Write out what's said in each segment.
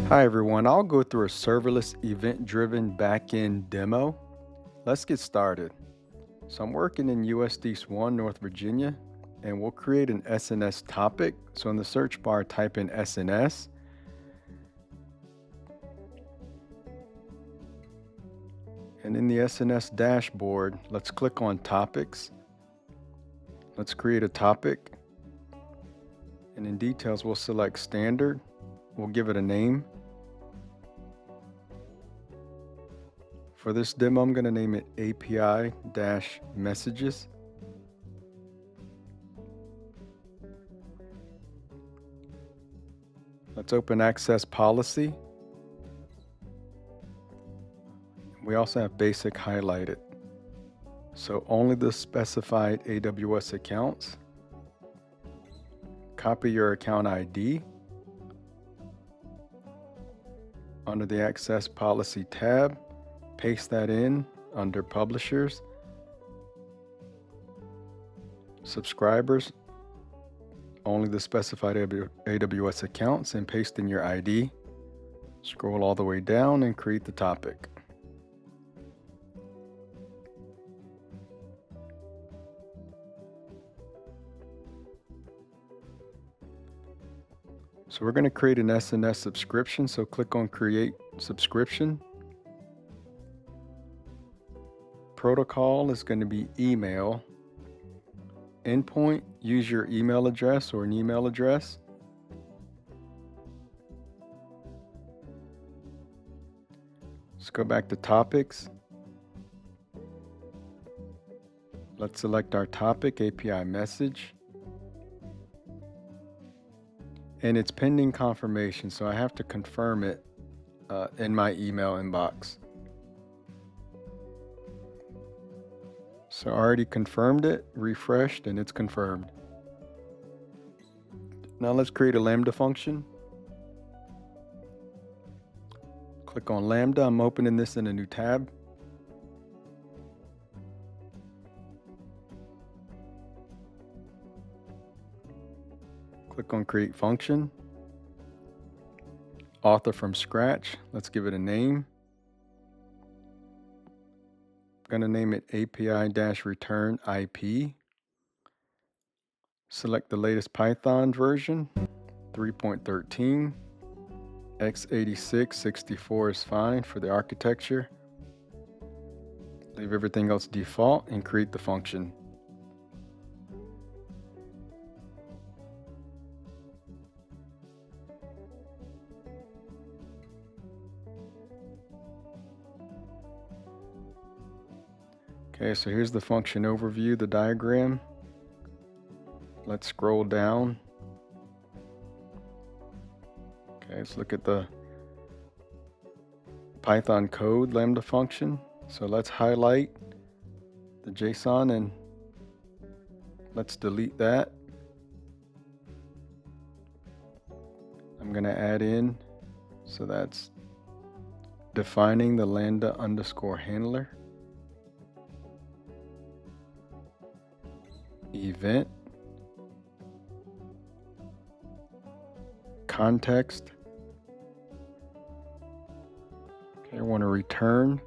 Hi everyone, I'll go through a serverless event-driven backend demo. Let's get started. So I'm working in USD 1, North Virginia, and we'll create an SNS topic. So in the search bar, type in SNS. And in the SNS dashboard, let's click on topics. Let's create a topic. And in details, we'll select standard. We'll give it a name. For this demo, I'm going to name it API-messages. Let's open access policy. We also have basic highlighted. So only the specified AWS accounts. Copy your account ID. Under the access policy tab, paste that in under publishers. Subscribers, only the specified AWS accounts, and paste in your ID. Scroll all the way down and create the topic. So we're going to create an SNS subscription, so click on Create Subscription. Protocol is going to be email. Endpoint, use your email address or an email address. Let's go back to topics. Let's select our topic, API message. And it's pending confirmation, so I have to confirm it in my email inbox. So I already confirmed it, refreshed, and it's confirmed. Now let's create a Lambda function. Click on Lambda. I'm opening this in a new tab. Click on Create Function. Author from scratch. Let's give it a name. I'm going to name it API-return IP. Select the latest Python version, 3.13. x86 64 is fine for the architecture. Leave everything else default and create the function. Okay, so here's the function overview, the diagram. Let's scroll down. Okay, let's look at the Python code Lambda function. So let's highlight the JSON and let's delete that. I'm going to add in, so that's defining the Lambda underscore handler. Event, context. Okay, I want to return.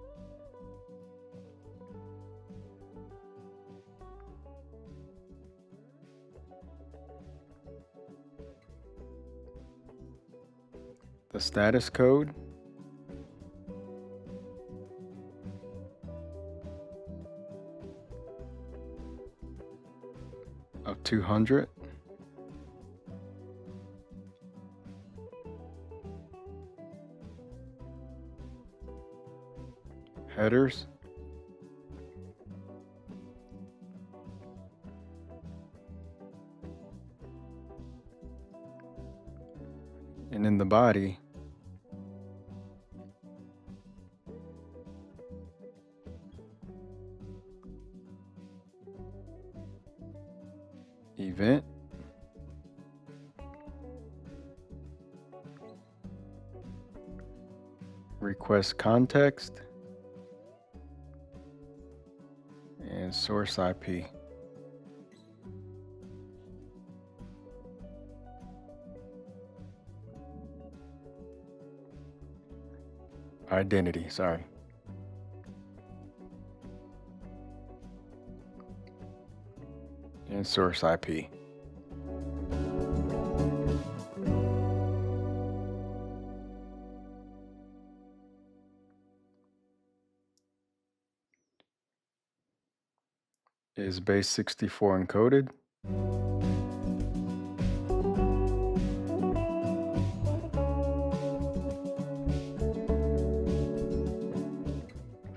The status code. Of 200. Headers. And in the body, event, request context, and source IP. identity, sorry. And source IP. Is base 64 encoded?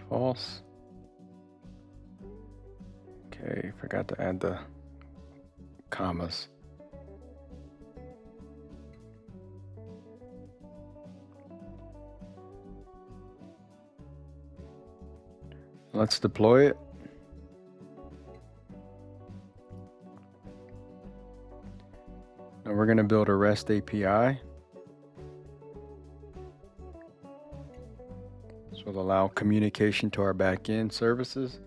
False. Okay, forgot to add the commas. Let's deploy it. Now we're going to build a REST API. This will allow communication to our backend services.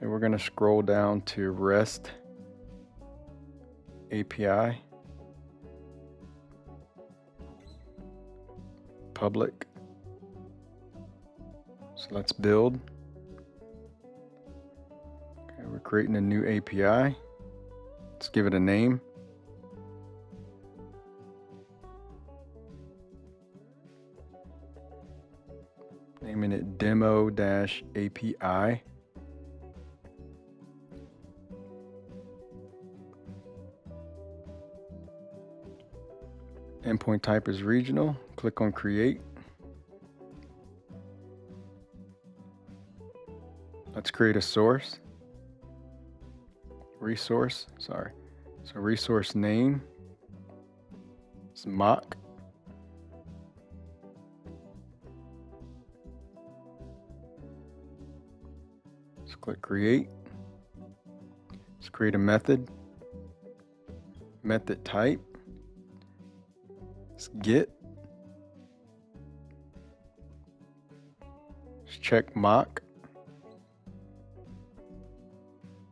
And we're going to scroll down to REST API, public. So let's build. Okay, we're creating a new API. Let's give it a name. Naming it demo-API. Endpoint type is regional. Click on create. Let's create a resource. So resource name is mock. Let's click create. Let's create a method. Method type is get. Let's check mock.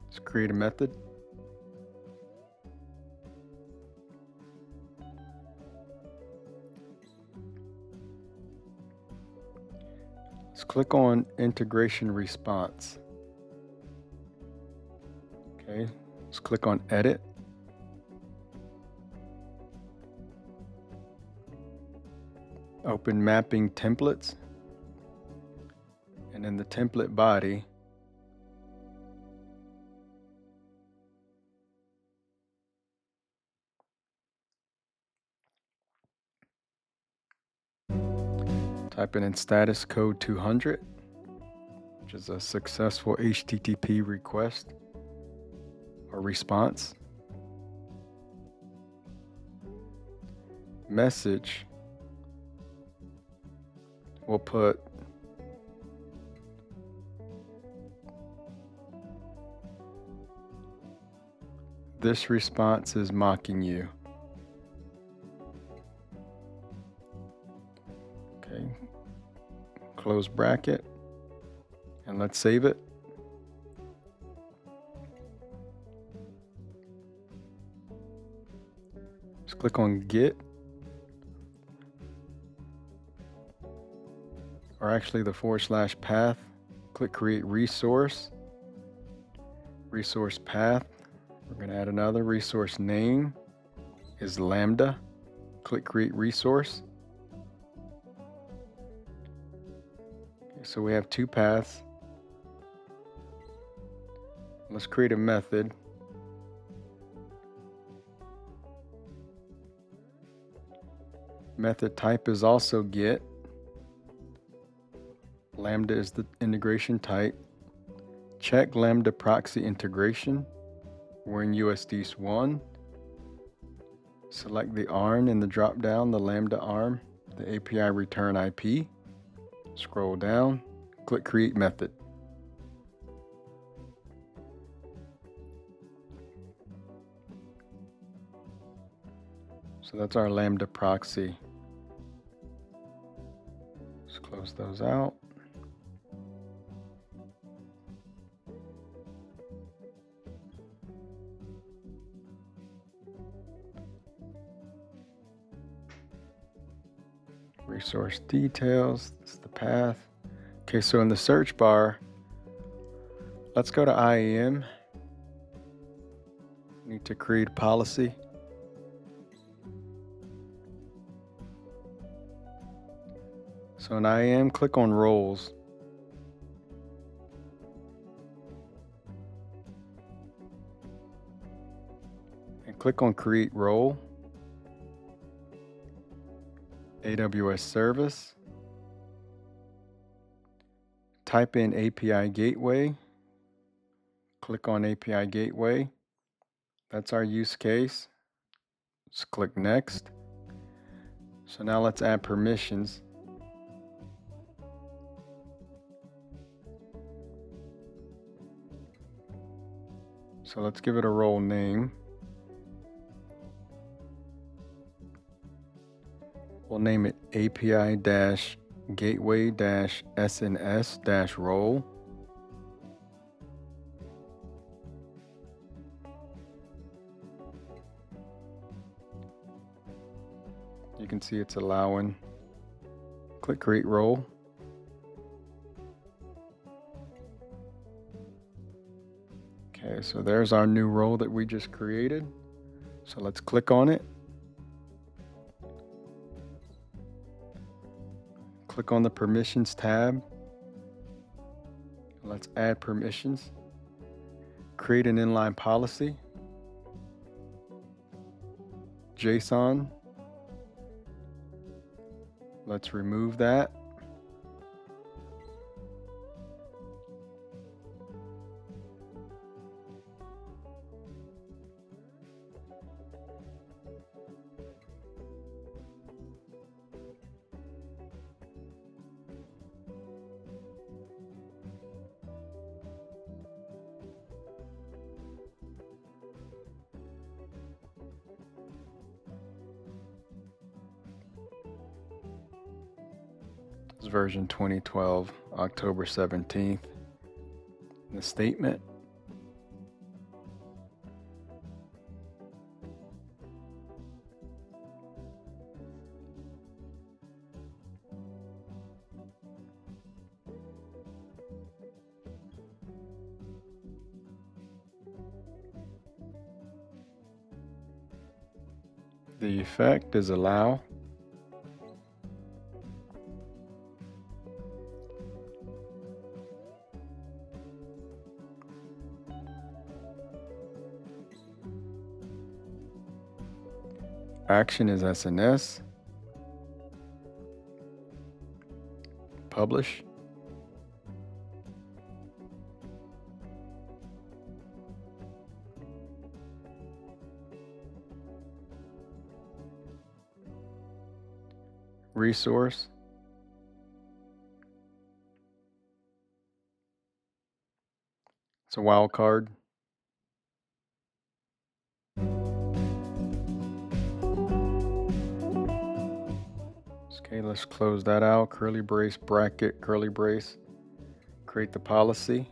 Let's create a method. Let's click on integration response. Okay, let's click on edit. Open mapping templates. And in the template body, type in status code 200, which is a successful HTTP request or response. Message, we'll put this response is mocking you. Okay, close bracket, and let's save it. Let's click on get, or actually the / path. Click create resource path. We're going to add another resource name is Lambda. Click create resource. Okay, so we have two paths. Let's create a method. Method type is also get. Lambda is the integration type. Check Lambda proxy integration. We're in USDS 1. Select the ARN in the drop down, the Lambda ARM, the API return IP. Scroll down, click create method. So that's our Lambda proxy. Let's close those out. Resource details, this is the path. Okay, so in the search bar, let's go to IAM. Need to create a policy. So in IAM, click on roles. And click on create role. AWS service. Type in API gateway. Click on API gateway. That's our use case. Let's click next. So now let's add permissions. So let's give it a role name. We'll name it API-gateway-SNS-role. You can see it's allowing. Click create role. Okay, so there's our new role that we just created. So let's click on it. Click on the permissions tab. Let's add permissions. Create an inline policy. JSON. Let's remove that. It's version 2012, October 17th. The statement. The effect is allow. Action is SNS. Publish. Resource. It's a wildcard. Okay, let's close that out. Curly brace, bracket, curly brace. Create the policy.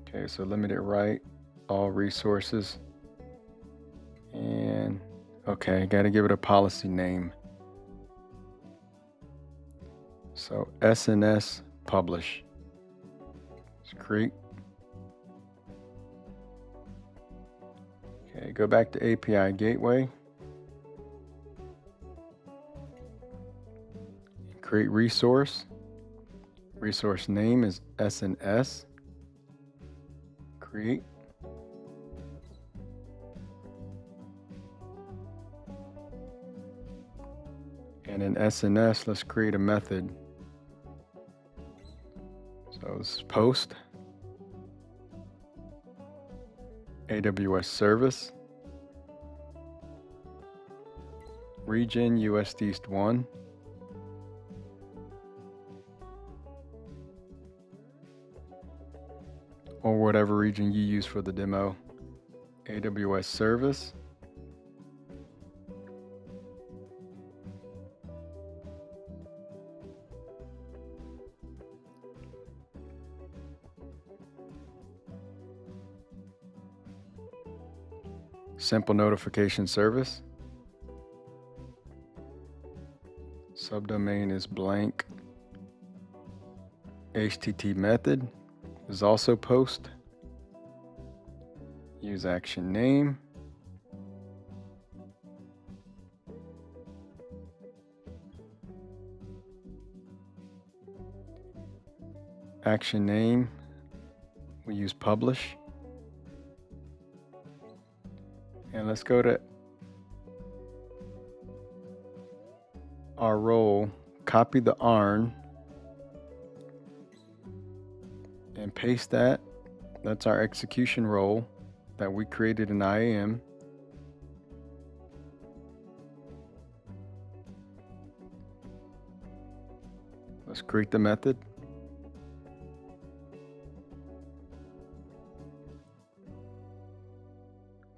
Okay, so limited right, all resources. And okay, gotta give it a policy name. So SNS publish. Let's create. Okay, go back to API gateway. Create resource. Resource name is SNS. Create. And in SNS, let's create a method. So it's post. AWS service. Region US East 1. Or whatever region you use for the demo. AWS service. Simple notification service. Subdomain is blank. HTTP method is also post. Use action name. Action name, we use publish. And let's go to our role, copy the ARN, and paste that. That's our execution role that we created in IAM. Let's create the method.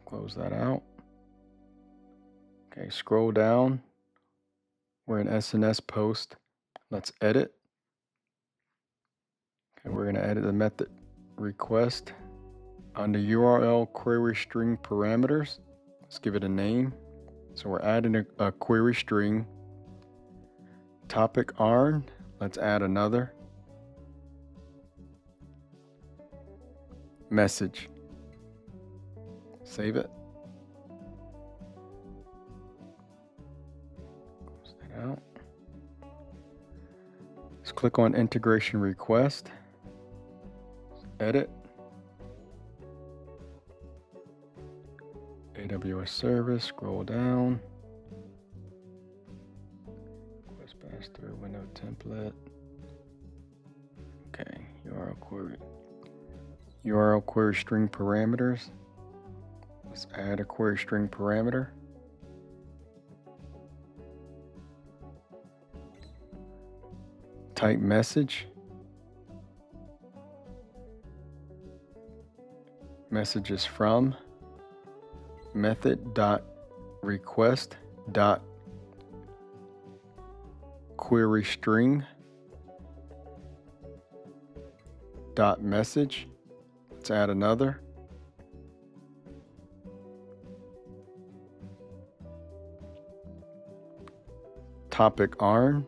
Close that out. Okay, scroll down. We're in SNS post. Let's edit. Okay, we're going to edit the method request. Under URL query string parameters, let's give it a name. So we're adding a query string. Topic ARN, let's add another. Message. Save it. Close that out. Let's click on integration request. Edit. AWS service, scroll down. Request pass through window template. Okay, URL query string parameters. Let's add a query string parameter. Type message. Message is from method.request.query string dot message. Let's add another. Topic ARN.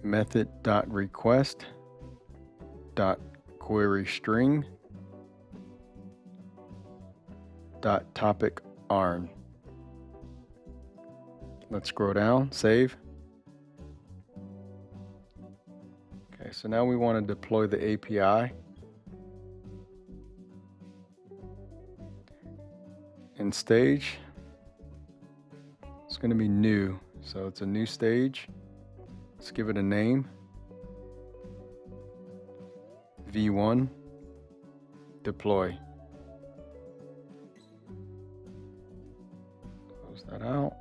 Method.request.query string dot topic ARN. Let's scroll down, save. Okay, so now we want to deploy the API. In stage, it's going to be new, so it's a new stage. Let's give it a name. V1 deploy. Close that out.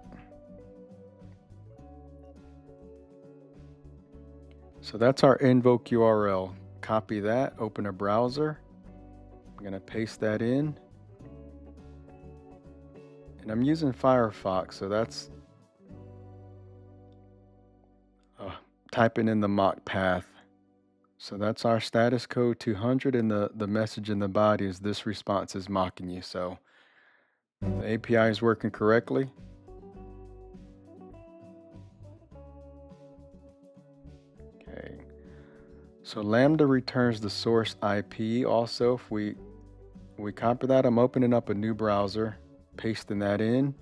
So that's our invoke URL. Copy that, open a browser. I'm going to paste that in. And I'm using Firefox, so that's typing in the mock path. So that's our status code 200, and the message in the body is this response is mocking you. So the API is working correctly. Okay. So Lambda returns the source IP. Also, if we copy that, I'm opening up a new browser, pasting that in,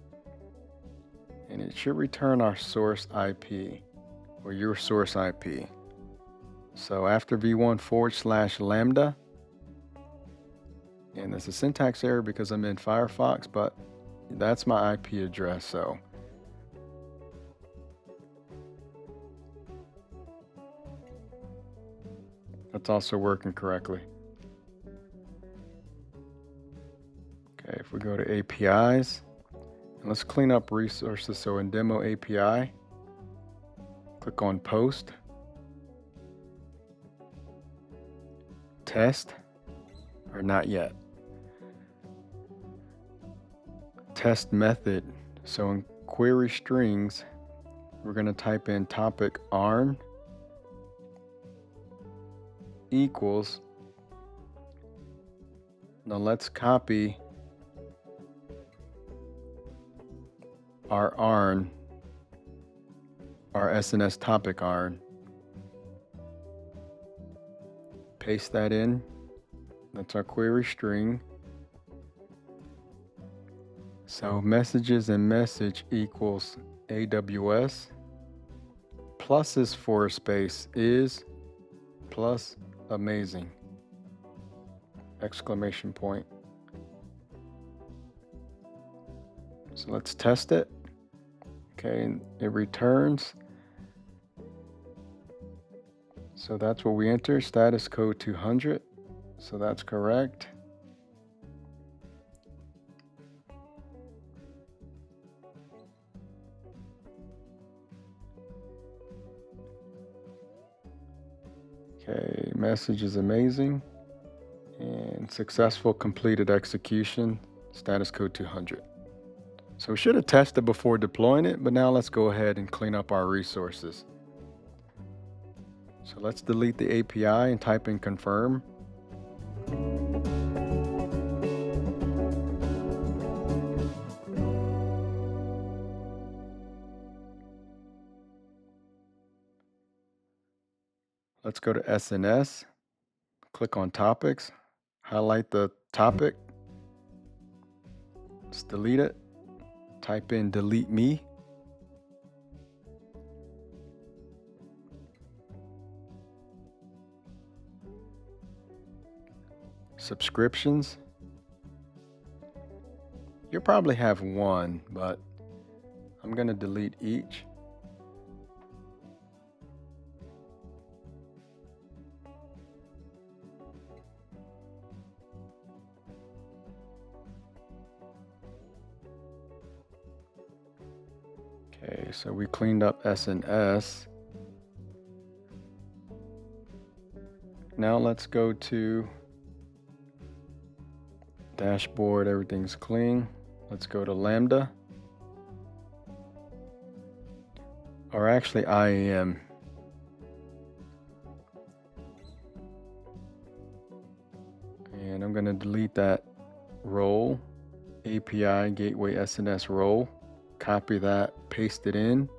and it should return our source IP. Or your source IP. So after v1/lambda, and it's a syntax error because I'm in Firefox, but that's my IP address. So that's also working correctly. Okay, if we go to APIs, and let's clean up resources. So in demo API, click on post, test, or not yet. Test method. So in query strings, we're going to type in topic ARN equals. Now let's copy our ARN, our SNS topic ARN. Paste that in. That's our query string. So messages and message equals AWS. Plus is for space is plus amazing. Exclamation point. So let's test it. Okay, it returns. So that's what we enter, status code 200. So that's correct. Okay, message is amazing. And successful completed execution, status code 200. So we should have tested before deploying it, but now let's go ahead and clean up our resources. So let's delete the API and type in confirm. Let's go to SNS, click on topics, highlight the topic, let's delete it, type in delete me. Subscriptions. You'll probably have one, but I'm going to delete each. Okay, so we cleaned up SNS. Now let's go to dashboard, everything's clean. Let's go to Lambda. Or actually IAM. And I'm going to delete that role, API Gateway SNS role. Copy that, paste it in.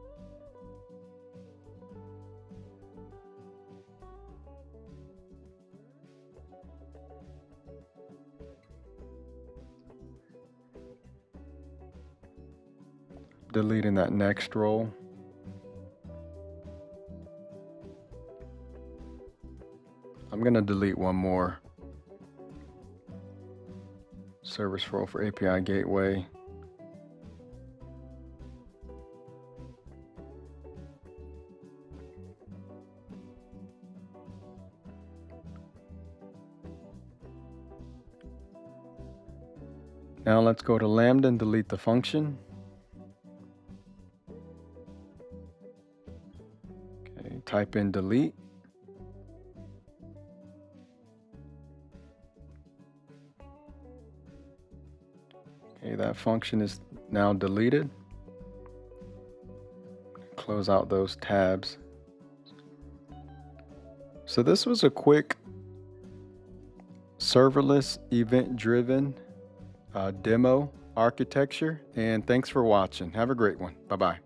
Deleting that next role. I'm going to delete one more. Service role for API Gateway. Now let's go to Lambda and delete the function. Okay, type in delete. Okay, that function is now deleted. Close out those tabs. So this was a quick serverless event-driven demo architecture, and thanks for watching. Have a great one. Bye-bye.